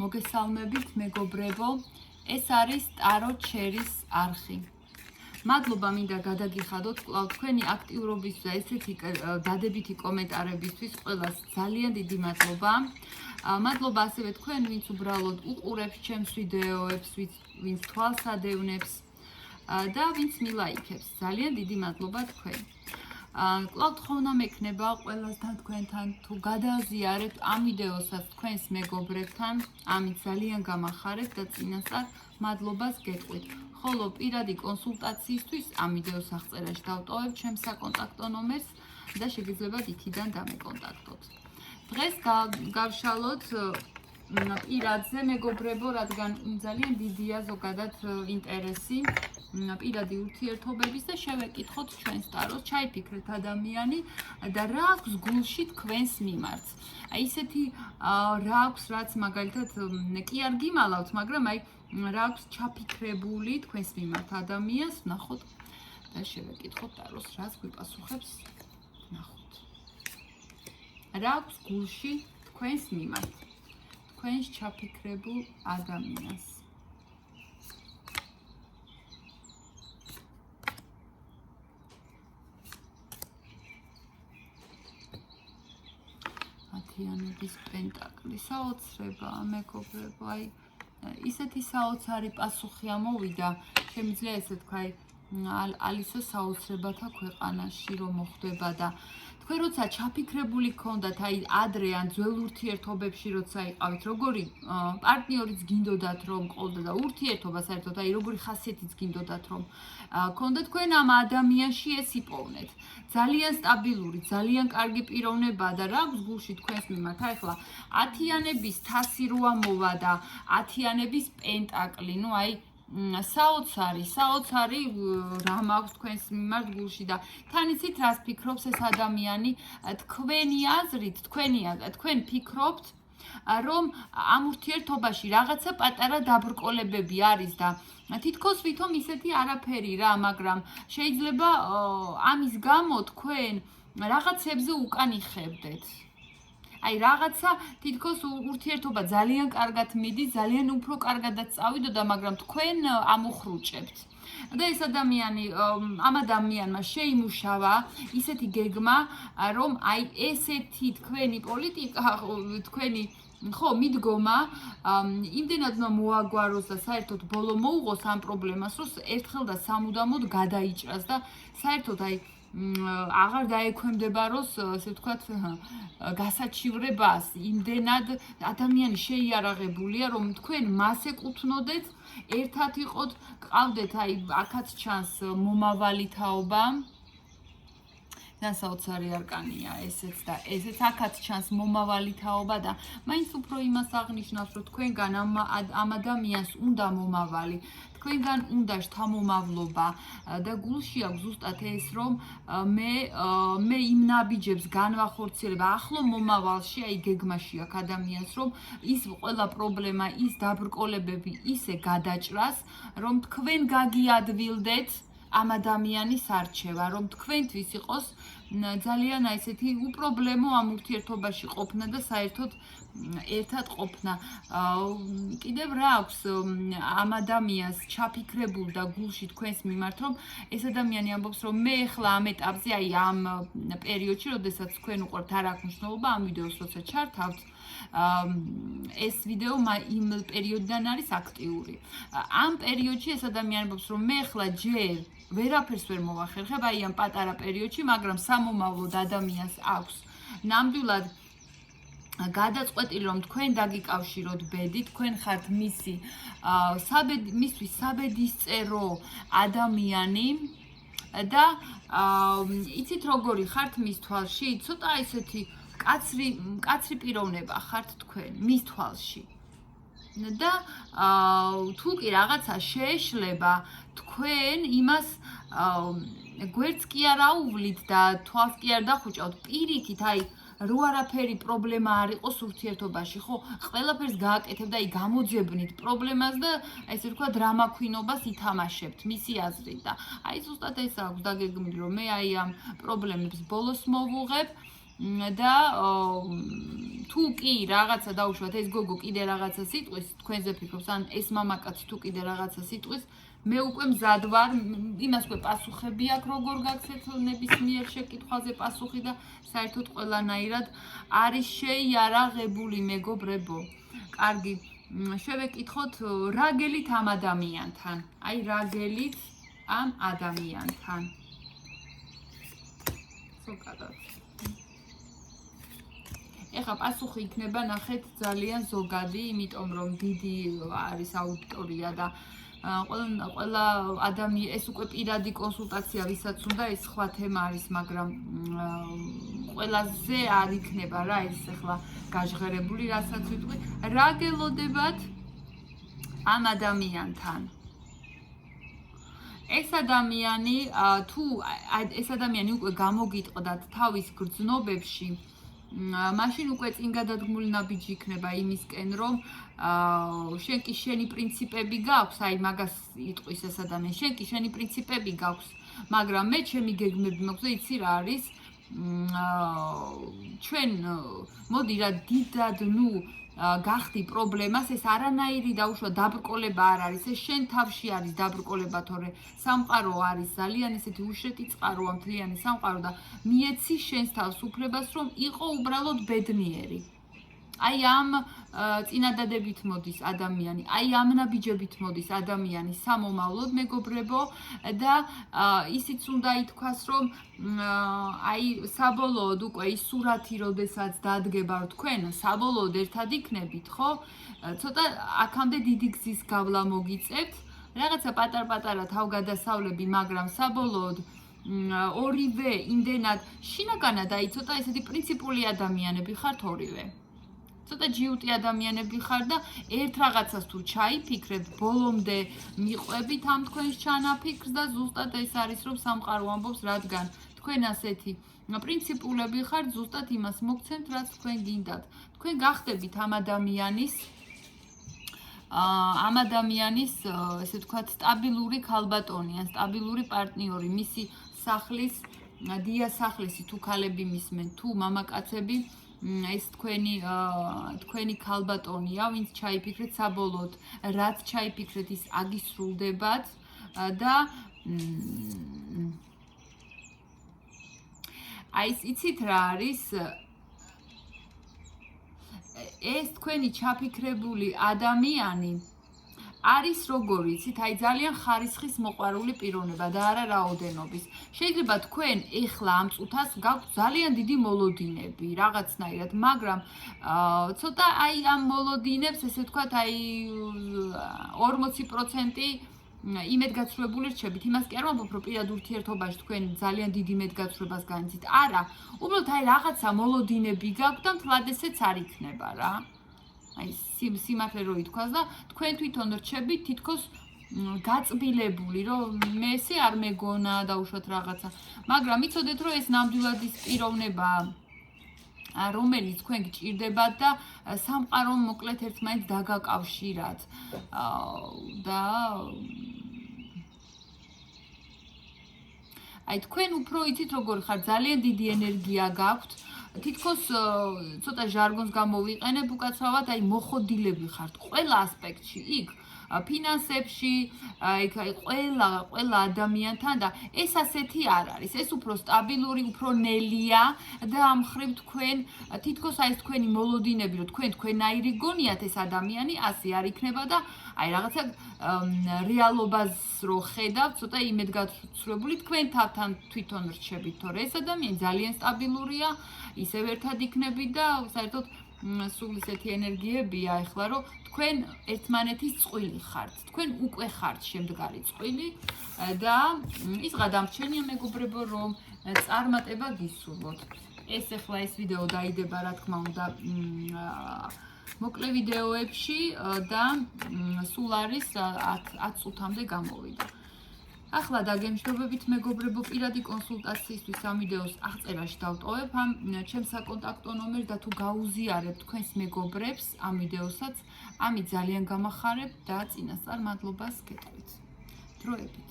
მოგესალმებით მეგობრებო, ეს არის ტარო ჩერის არხი. მადლობა მინდა გადაგიხადოთ კვლავ თქვენი აქტიურობისთვის და ესეთი დადებითი კომენტარებისთვის ყველას ძალიან დიდი მადლობა. მადლობა ასევე თქვენ, ვინც უბრალოდ უყურებთ ჩემს ვიდეოებს, ვინც თვალს ადევნებს და ვინც მილაიქებს. ძალიან დიდი მადლობა თქვენ. კვლავ თხოვნა მექნება ყველასთან თქვენთან თუ გადააზიარებთ ამ ვიდეოსაც თქვენს მეგობრებთან, ამით ძალიან გამახარებთ და წინასწარ მადლობას გეტყვით. ხოლო პირადი კონსულტაციისთვის ამ ვიდეოს აღწერაში დავტოვებ ჩემს საკონტაქტო ნომერს და შეგიძლიათ იქიდან დამეკონტაქტოთ. დღეს გავშალოთ პირადზე მეგობრებო, რადგან ძალიან დიდია ზოგადად ინტერესი პირადი ურთიერთობების და შევეკითხოთ ჩვენს ტაროს, ჩაიფიქრეთ ადამიანი და რა აქვს გულში თქვენს მიმართ. აი ისეთი რა აქვს, რაც მაგალითად კი არ გიმალავთ, მაგრამ აი რა აქვს ჩაფიქრებული თქვენს მიმართ ადამიანს, ნახოთ და შევეკითხოთ ტაროს, რას გვიპასუხებს. ნახოთ. რა აქვს გულში თქვენს მიმართ, თქვენს ჩაფიქრებულ ადამიანს. ათიანების პენტაკლი, საოცრება, მეგობრებო, აი ისეთი საოცარი პასუხი ამოვიდა, შემიძლია ესე თქვა, ალისო საოცრებათა ქვეყანაში რომ მოხდება და თქვენ როცა ჩაფიქრებული გქონდათ, აი ადრე ან ძველ ურთიერთობებში როცა იყავით, როგორი პარტნიორიც გინდოდათ რომ ყოლდა და ურთიერთობა საერთოდ აი როგორი ხასიათიც გინდოდათ რომ გქონდათ, თქვენ ამ ადამიანში ეს იპოვნეთ. ძალიან სტაბილური, ძალიან კარგი პიროვნება და რა აქვს გულში თქვენს მიმართ. აი ახლა ათიანების თასი რო ამოვა და ათიანების პენტაკლი, ნუ აი საოცარი რა მაქვს თქვენს მიმართ გულში და თან იცით რას ფიქრობს ეს ადამიანი, თქვენი აზრით, თქვენ ფიქრობთ რომ ამ ურთიერთობაში რაღაცა პატარა დაბრკოლებები არის და თითქოს ვითომ ისეთი არაფერი რა, მაგრამ შეიძლება ამის გამო თქვენ რაღაცებზე უკან იხევდეთ. აი რაღაცა თითქოს ურთიერთობა ძალიან კარგად მიდის, ძალიან უფრო კარგადაც წავიდოდა, მაგრამ თქვენ ამოხრუჭებთ. და ეს ადამიანი, ამ ადამიანმა შეიმუშავა ისეთი გეგმა, რომ აი ესეთი თქვენი პოლიტიკა, თქვენი მიდგომა იმდენად მოაგვაროს და საერთოდ ბოლო მოუღოს ამ პრობლემას, რომ ერთხელ და სამუდამოდ გადაიჭრას და საერთოდ აი აღარ დაექვემდებაროს, ასე ვთქვათ, გასაჩივრებას. იმდენად ადამიანი შეიარაღებულია, რომ თქვენ მას ეკუთვნოდეთ, ერთად იყოთ, გყავდეთ, აი აქაც ჩანს მომავალი თაობა. და საოცარი არკანია ესეც და ესეც აქაც ჩანს მომავალი თაობა და მაინც უფრო იმას აღნიშნავს, რომ თქვენგან ამ ადამიანს უნდა მომავალი, თქვენგან უნდა შთამომავლობა და გულში აქვს ზუსტად ეს, რომ მე იმ ნაბიჯებს განვახორციელებ ახლო მომავალში, აი გეგმაში აქვს ადამიანს, რომ ის ყველა პრობლემა, ის დაბრკოლებები ისე გადაჭრას, რომ თქვენ გაგიადვილდეთ ამ ადამიანის არჩევა, რომ თქვენთვის იყოს ძალიან აი ესეთი უპრობლემო ამ ურთიერთობაში ყოფნა და საერთოდ ერთად ყოფნა. კიდევ რა აქვს ამ ადამიანს ჩაფიქრებულ და გულში თქვენს მიმართ, რომ ეს ადამიანი ამბობს, რომ მე ახლა ამ ეტაპზე, აი ამ პერიოდში, როდესაც თქვენ უყვართ, არ აქვს მნიშვნელობა ამ ვიდეოს როცა ჩართავთ, ეს ვიდეო იმ პერიოდიდან არის აქტიური. ამ პერიოდში ეს ადამიანი ამბობს, რომ მე ახლა ჯერ ვერაფერს ვერ მოვახერხებ აი ამ პატარა პერიოდში, მაგრამ სამომავლოდ ადამიანს აქვს ნამდვილად გადაწყვეტილი, რომ თქვენ დაგიკავშიროთ ბედი, თქვენ ხართ მისთვის საბედისწერო ადამიანი და იცით როგორი ხართ მის თვალში, ცოტა ისეთი კაცრი პიროვნება ხართ თქვენ მის თვალში. და თუ კი რაღაცა შეეშლება, თქვენ იმას გვერდს კი არ აუვლით და თვალს კი არ დახუჭავთ, პირიქით, აი რო არაფერი პრობლემა არ იყოს ურთიერთობაში, ხო, ყველაფერს გააკეთებ და აი გამოძებნით პრობლემას და ესე ვთქვათ, დრამაქვინობას ითამაშებთ მისი აზრით და აი ზუსტად ეს აქვს დაგეგმილი, რომ მე აი ამ პრობლემებს ბოლოს მოვუღებ და თუ კი რაღაცა დაუშვათ ეს გოგო კიდე რაღაცა სიტყვის თქვენზე ფიქრობს ან ეს მამაკაცი თუ კიდე რაღაცა სიტყვის მე უკვე მზად ვარ იმას უკვე პასუხები აქვს როგორ გაგცეთ ნებისმიერ შეკითხვაზე პასუხი და საერთოდ ყველანაირად არის შეიარაღებული მეგობრებო. კარგი, შევეკითხოთ რა გელით ამ ადამიანთან. აი რა გელით ამ ადამიანთან. ზოგადად. ეხლა პასუხი იქნება ნახეთ ძალიან ზოგადი, იმიტომ რომ დიდი არის აუდიტორია და ყველა ადამიანი ეს უკვე პირადი კონსულტაცია ვისაც უნდა ეს სხვა თემა არის, მაგრამ ყველაზე არ იქნება რა ეს ახლა გაჟღერებული, რასაც ვიტყვი. რა გელოდებათ ამ ადამიანთან? ეს ადამიანი თუ ეს ადამიანი უკვე გამოგიტყდათ თავის გრძნობებში მაშინ უკვე წინ გადადგმული ნაბიჯი იქნება იმისკენ, რომ შენ კი შენი პრინციპები გაქვს, აი მაგას იტყვის ეს ადამიანი, შენ კი შენი პრინციპები გაქვს, მაგრამ მე ჩემი გეგმები მაქვს და იცი რა არის, ჩვენ მოდი რა დიდად გახდი პრობლემას, ეს არანაირი დაუშვა დაბრკოლება არ არის, ეს შენ თავში არის დაბრკოლება, თორე სამყარო არის ძალიან ესეთი უშრეთი წყაროა მთლიანი სამყარო და მიეცი შენს თავს უფლებას, რომ იყო უბრალოდ ბედნიერი. აი ამ წინადადებით მოდის ადამიანი, აი ამ ნაბიჯებით მოდის ადამიანი სამომავლოდ მეგობრებო და ისიც უნდა ითქვას, რომ აი საბოლოოდ უკვე ის სურათი როდესაც დადგება თქვენ საბოლოოდ ერთად იქნებით, ხო? ცოტა აქამდე დიდი გზის გავლა მოგიწევთ, რაღაცა პატარ-პატარა თავგადასავლები, მაგრამ საბოლოოდ ორივე იმდენად შინაგანად აი ცოტა ესეთი პრინციპული ადამიანები ხართ ორივე. ცოტა ჯიუტი ადამიანები ხარ და ერთ რაღაცას თუ ჩაიფიქრებთ, ბოლომდე მიყვებით ამ თქვენს ჩანაფიქრს და ზუსტად ეს არის, რომ სამყარო ამბობს, რადგან თქვენ ასეთი პრინციპულები ხართ, ზუსტად იმას მოგცემთ, რაც თქვენ გინდათ. თქვენ გახდებით ამ ადამიანის, ესე ვთქვათ, სტაბილური ქალბატონი ან სტაბილური პარტნიორი, მისი სახლის, დიასახლისი თუ ქალები მისმენ, თუ მამაკაცები ეს თქვენი ქალბატონია, ვინც ჩაიფიქრეთ საბოლოოდ, რაც ჩაიფიქრეთ ის აგისრულდებათ და აი იცით რა არის ეს თქვენი ჩაფიქრებული ადამიანი არის როგორი, იცით, აი ძალიან ხარისხის მოყვარული პიროვნება და არა რაოდენობის. შეიძლება თქვენ ეხლა ამ წუთას გაქვთ ძალიან დიდი მოლოდინები, რაღაცნაირად, მაგრამ ცოტა აი ამ მოლოდინებს, ესე ვთქვათ, აი 40% იმედგაცრუებული რჩებით. იმას კი არ ვამბობ, რომ პირად ურთიერთობაში თქვენ ძალიან დიდ იმედგაცრუებას განიცდით. არა, უბრალოდ აი რაღაცა მოლოდინები გაქვთ და მთლად ესეც არ იქნება რა. აი სიმართლე რო ითქვას და თქვენ თვითონ რჩებით თითქოს გაწბილებული, რომ მე ესე არ მეგონა დაუშვათ რაღაცა. მაგრამ იცოდეთ, რომ ეს ნამდვილად ის პიროვნება რომელიც თქვენ გჭირდებათ და სამყარომ მოკლედ ერთმანეთს დაგაკავშირათ. და აი თქვენ უფრო იცით როგორ ხარ, ძალიან დიდი ენერგია გაქვთ. თითქოს ცოტა ჟარგონს გამოვიყენებ უკაცრავად, აი მოხოდილები ხართ ყველა ასპექტში, იქ ფინანსებში, იქ ყველა ადამიანთან და ეს ასეთი არ არის. ეს უფრო სტაბილური, უფრო ნელია და ამ მხრივ თქვენ თითქოს აი ეს თქვენი მოლოდინები, რომ თქვენაირი გონიათ ეს ადამიანი, ასე არ იქნება და აი რაღაცა რეალობას რო ხედავთ, ცოტა იმედგაცრუებული თქვენ თავთან თვითონ რჩებით, თორე ეს ადამიანი ძალიან სტაბილურია, ისევ ერთად იქნებით და საერთოდ სულ ისეთი ენერგიებია ეხლა, რომ თქვენ ერთმანეთის წყვილი ხართ. თქვენ უკვე ხართ შემდგარი წყვილი და ის გადამრჩენია მეგობრებო, რომ წარმატება გისურვოთ. ეს ეხლა ეს ვიდეო დაიდება, რა თქმა უნდა, მოკლე ვიდეოებში და სულ არის 10 წუთამდე გამოვიდა. ახლა დაგემშვიდობებით მეგობრებო, პირადი კონსულტაციისთვის ამ ვიდეოს აღწერაში დავტოვებ ამ ჩემს საკონტაქტო ნომერს და თუ გაუზიარებთ თქვენს მეგობრებს ამ ვიდეოსაც, ამით ძალიან გამახარებ და წინასწარ მადლობას გეტყვით. დროებით.